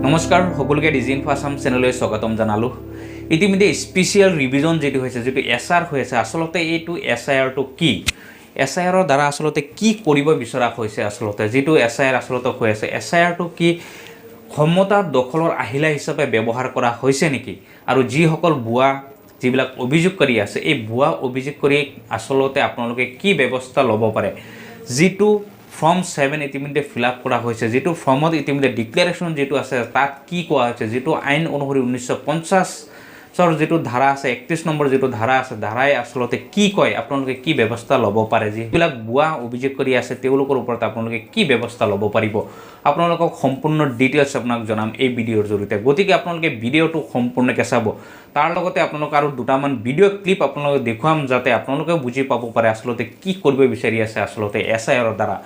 নমস্কাৰ সকলোকে ডিজি ইনফো আসাম চেনেললৈ স্বাগতম জনালোঁ। ইতিমধ্যে স্পেচিয়েল ৰিভিজন যেটো হৈছে যেটো এছআৰ হৈ আছে আসলতে এইটো এছআইআৰটো কি এছআইআৰৰ দ্বাৰা আসলতে কি কৰিব বিচৰা হৈছে আসলতে যেটো এছআইআৰ আসলতে হৈ আছে এছআইআৰটো কি ক্ষমতা দখলৰ আহিলা হিচাপে ব্যৱহাৰ কৰা হৈছে নেকি আৰু যিসকল ভুৱা যিবিলাক অভিযোগ কৰি আছে এই ভুৱা অভিযোগ কৰি আসলতে আপোনালোকে কি ব্যৱস্থা ল'ব পাৰে যেটো ফর্ম 7 ইতিমধ্যে ফিল আপ করা হয়েছে যেটো ফর্মত ইতিমধ্যে ডিক্লারেশন যেটো আছে তাত কি কোয়া হয়েছে যেটো আইন অনুসৰি 1950 যেটো ধাৰা আছে 31 নম্বৰ যেটো ধাৰা আছে ধাৰাই আসলতে কি কয় আপোনালোকে কি ব্যৱস্থা ল'ব পাৰে যিবিলাক বুৱা অভিযোগ কৰি আছে তেওঁলোকৰ ওপৰত আপোনালোকে কি ব্যৱস্থা ল'ব পাৰিব আপোনালোকক সম্পূৰ্ণ ডিটেইলছ আপোনাক জনাম এই ভিডিঅ'ৰ জৰিয়তে গতিকে আপোনালোকে ভিডিঅ'টো সম্পূৰ্ণকৈ চাব তাৰ লগতে আপোনালোক আৰু দুটামান ভিডিঅ' ক্লিপ আপোনালোকে দেখুৱাম যাতে আপোনালোকে বুজি পাব পাৰে আসলতে কি কৰিব বিচাৰি আছে আসলতে এছআইআৰৰ দ্বাৰা